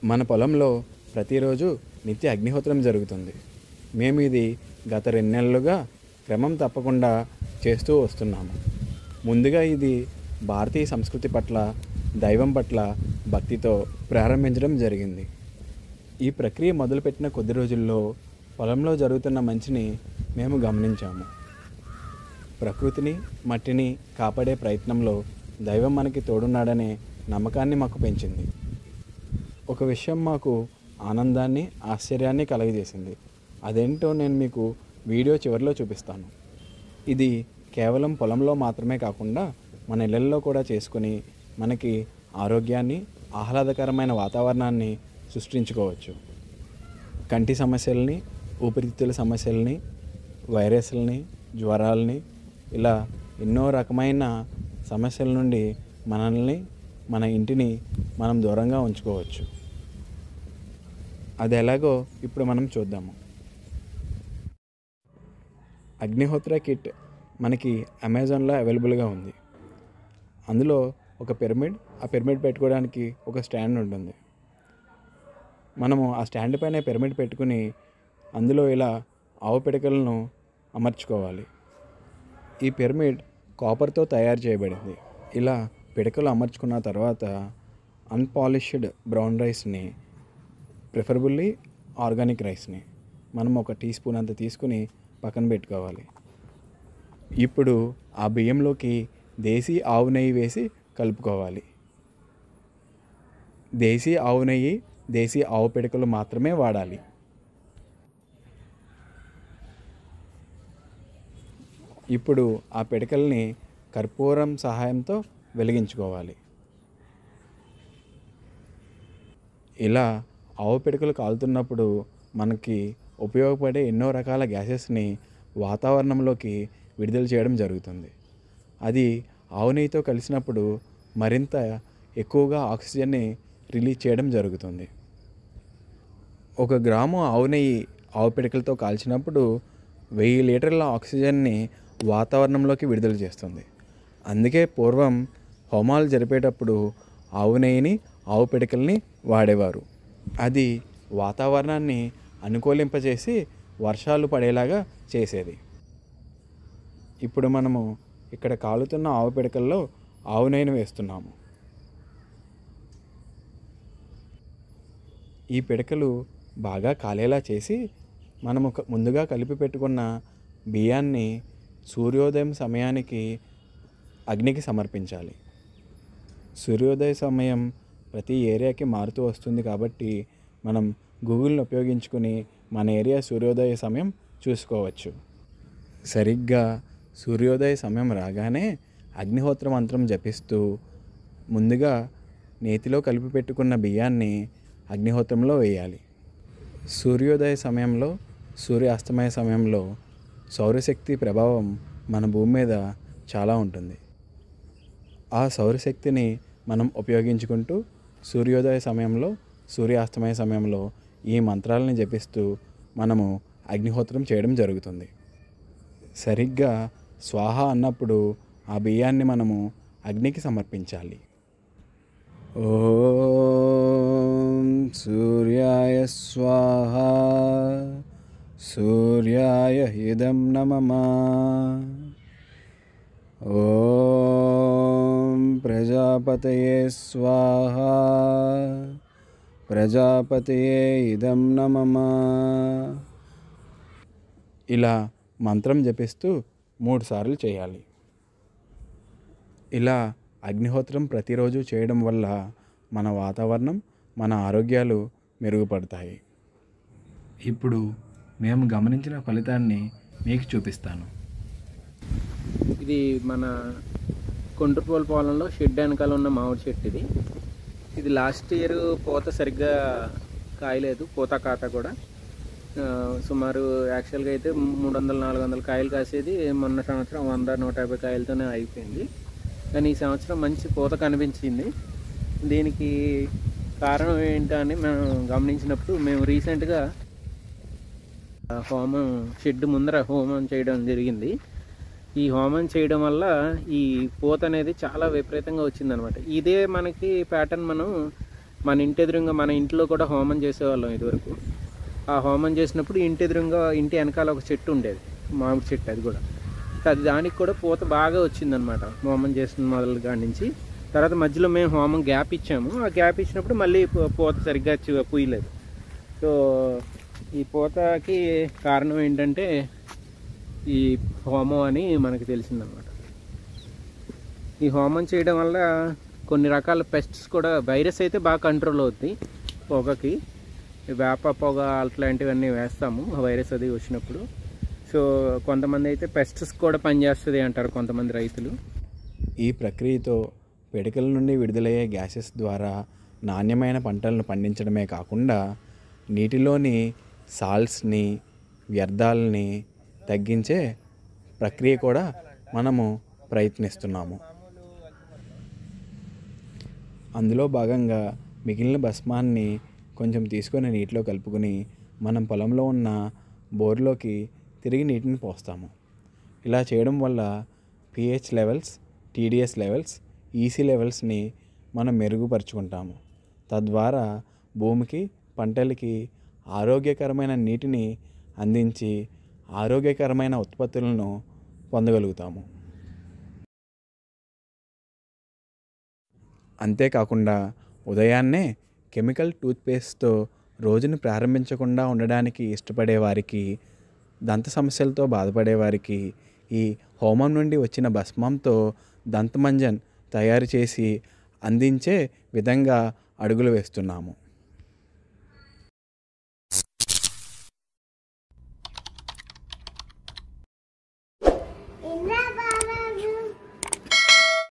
మన పొలంలో ప్రతిరోజు నిత్య అగ్నిహోత్రం జరుగుతుంది. మేము ఇది గత 2 నెలలుగా క్రమం తప్పకుండా చేస్తూ వస్తున్నాము. ముందుగా ఇది భారతీయ సంస్కృతి పట్ల, దైవం పట్ల భక్తితో ప్రారంభించడం జరిగింది. ఈ ప్రక్రియ మొదలుపెట్టిన కొద్ది రోజుల్లో పొలంలో జరుగుతున్న మంచిని మేము గమనించాము. ప్రకృతిని, మట్టిని కాపాడే ప్రయత్నంలో దైవం మనకి తోడున్నాడనే నమ్మకాన్ని మాకు పెంచింది. ఒక విషయం మాకు ఆనందాన్ని, ఆశ్చర్యాన్ని కలుగజేసింది. అదేంటో నేను మీకు వీడియో చివరిలో చూపిస్తాను. ఇది కేవలం పొలంలో మాత్రమే కాకుండా మన ఇళ్లల్లో కూడా చేసుకుని మనకి ఆరోగ్యాన్ని, ఆహ్లాదకరమైన వాతావరణాన్ని సృష్టించుకోవచ్చు. కంటి సమస్యల్ని, ఊపిరితిత్తుల సమస్యల్ని, వైరస్లని, జ్వరాలని, ఇలా ఎన్నో రకమైన సమస్యల నుండి మనల్ని, మన ఇంటిని మనం దూరంగా ఉంచుకోవచ్చు. అది ఎలాగో ఇప్పుడు మనం చూద్దాము. అగ్నిహోత్ర కిట్ మనకి అమెజాన్లో అవైలబుల్గా ఉంది. అందులో ఒక పిరమిడ్, ఆ పిరమిడ్ పెట్టుకోవడానికి ఒక స్టాండ్ ఉంటుంది. మనము ఆ స్టాండ్ పైన పిరమిడ్ పెట్టుకుని అందులో ఇలా ఆవు పిడకలను అమర్చుకోవాలి. ఈ పిరమిడ్ కాపర్తో తయారు చేయబడింది. ఇలా పిడకలు అమర్చుకున్న తర్వాత అన్పాలిష్డ్ బ్రౌన్ రైస్ని, ప్రిఫరబుల్లీ ఆర్గానిక్ రైస్ని మనం ఒక టీ స్పూన్ అంత తీసుకుని పక్కన పెట్టుకోవాలి. ఇప్పుడు ఆ బియ్యంలోకి దేశీ ఆవు నెయ్యి వేసి కలుపుకోవాలి. దేశీ ఆవు నెయ్యి, దేశీ ఆవు పిడకలు మాత్రమే వాడాలి. ఇప్పుడు ఆ పిడకల్ని కర్పూరం సహాయంతో వెలిగించుకోవాలి. ఇలా ఆవు పిడకలు కాలుతున్నప్పుడు మనకి ఉపయోగపడే ఎన్నో రకాల గ్యాసెస్ని వాతావరణంలోకి విడుదల చేయడం జరుగుతుంది. అది ఆవు నెయ్యితో కలిసినప్పుడు మరింత ఎక్కువగా ఆక్సిజన్ని రిలీజ్ చేయడం జరుగుతుంది. 1 గ్రాము ఆవు నెయ్యి ఆవు పిడకలతో కాల్చినప్పుడు 1000 లీటర్ల ఆక్సిజన్ని వాతావరణంలోకి విడుదల చేస్తుంది. అందుకే పూర్వం హోమాలు జరిపేటప్పుడు ఆవు నెయ్యిని, ఆవు పిడకల్ని వాడేవారు. అది వాతావరణాన్ని అనుకూలింపజేసి వర్షాలు పడేలాగా చేసేది. ఇప్పుడు మనము ఇక్కడ కాలుతున్న ఆవు పిడకల్లో ఆవు నెయ్యిని వేస్తున్నాము. ఈ పిడకలు బాగా కాలేలా చేసి మనము ముందుగా కలిపి పెట్టుకున్న బియ్యాన్ని సూర్యోదయం సమయానికి అగ్నికి సమర్పించాలి. సూర్యోదయ సమయం ప్రతి ఏరియాకి మారుతూ వస్తుంది కాబట్టి మనం గూగుల్ని ఉపయోగించుకుని మన ఏరియా సూర్యోదయ సమయం చూసుకోవచ్చు. సరిగ్గా సూర్యోదయ సమయం రాగానే అగ్నిహోత్ర మంత్రం జపిస్తూ ముందుగా నేతిలో కలిపి పెట్టుకున్న బియ్యాన్ని అగ్నిహోత్రంలో వేయాలి. సూర్యోదయ సమయంలో, సూర్యాస్తమయ సమయంలో సౌరశక్తి ప్రభావం మన భూమి మీద చాలా ఉంటుంది. ఆ సౌరశక్తిని మనం ఉపయోగించుకుంటూ సూర్యోదయ సమయంలో, సూర్యాస్తమయ సమయంలో ఈ మంత్రాలను జపిస్తూ మనము అగ్నిహోత్రం చేయడం జరుగుతుంది. సరిగ్గా స్వాహ అన్నప్పుడు ఆ బియ్యాన్ని మనము అగ్నికి సమర్పించాలి. ఓం సూర్యాయ స్వాహ, సూర్యాయ ఇదం నమః. ఓం ప్రజాపతయే స్వాహ, ప్రజాపతయే ఇదం నమః. ఇలా మంత్రం జపిస్తూ 3 సార్లు చేయాలి. ఇలా అగ్నిహోత్రం ప్రతిరోజు చేయడం వల్ల మన వాతావరణం, మన ఆరోగ్యాలు మెరుగుపడతాయి. ఇప్పుడు మేము గమనించిన ఫలితాన్ని మీకు చూపిస్తాను. ఇది మన కొండ్రుపోల పొలంలో షెడ్ వెనకాల ఉన్న మామిడి చెట్టు ఇది లాస్ట్ ఇయర్ పూత సరిగ్గా కాయలేదు, పూత కాత కూడా సుమారు యాక్చువల్గా అయితే 300-400 కాయలు కాసేది. మొన్న సంవత్సరం 100-150 కాయలతోనే అయిపోయింది. కానీ ఈ సంవత్సరం మంచి పూత కనిపించింది. దీనికి కారణం ఏంటని మేము గమనించినప్పుడు మేము రీసెంట్గా హోమం షెడ్ ముందర హోమం చేయడం జరిగింది. ఈ హోమం చేయడం వల్ల ఈ పూత అనేది చాలా విపరీతంగా వచ్చిందనమాట. ఇదే మనకి ప్యాటర్న్ మనం మన ఇంటి ఎదురుగా మన ఇంట్లో కూడా హోమం చేసేవాళ్ళం ఇదివరకు. ఆ హోమం చేసినప్పుడు ఇంటి ఎదురుగా ఇంటి వెనకాల ఒక చెట్టు ఉండేది, మామిడి చెట్టు. అది కూడా దానికి కూడా పూత బాగా వచ్చిందనమాట హోమం చేసిన మొదలు కాడి నుంచి. తర్వాత మధ్యలో మేము హోమం గ్యాప్ ఇచ్చాము. ఆ గ్యాప్ ఇచ్చినప్పుడు మళ్ళీ పూత సరిగ్గా పూయలేదు. సో ఈ పూతకి కారణం ఏంటంటే ఈ హోమం అని మనకు తెలిసిందనమాట. ఈ హోమం చేయడం వల్ల కొన్ని రకాల పెస్ట్స్ కూడా, వైరస్ అయితే బాగా కంట్రోల్ అవుతుంది పొగకి. వేప పొగ అట్లాంటివన్నీ వేస్తాము వైరస్ అది వచ్చినప్పుడు. సో కొంతమంది అయితే పెస్ట్స్ కూడా పనిచేస్తుంది అంటారు కొంతమంది రైతులు. ఈ ప్రక్రియతో పిడకల నుండి విడుదలయ్యే గ్యాసెస్ ద్వారా నాణ్యమైన పంటలను పండించడమే కాకుండా నీటిలోని సాల్ట్స్ని, వ్యర్థాలని తగ్గించే ప్రక్రియ కూడా మనము ప్రయత్నిస్తున్నాము. అందులో భాగంగా మిగిలిన భస్మాన్ని కొంచెం తీసుకొని నీటిలో కలుపుకొని మనం పొలంలో ఉన్న బోర్లోకి తిరిగి నీటిని పోస్తాము. ఇలా చేయడం వల్ల pH levels, TDS levels, EC లెవెల్స్ని మనం మెరుగుపరుచుకుంటాము. తద్వారా భూమికి, పంటలకి ఆరోగ్యకరమైన నీటిని అందించి ఆరోగ్యకరమైన ఉత్పత్తులను పొందగలుగుతాము. అంతేకాకుండా ఉదయాన్నే కెమికల్ టూత్పేస్ట్తో రోజును ప్రారంభించకుండా ఉండడానికి ఇష్టపడే వారికి, దంత సమస్యలతో బాధపడేవారికి ఈ హోమం నుండి వచ్చిన భస్మంతో దంతమంజన్ తయారు చేసి అందించే విధంగా అడుగులు వేస్తున్నాము.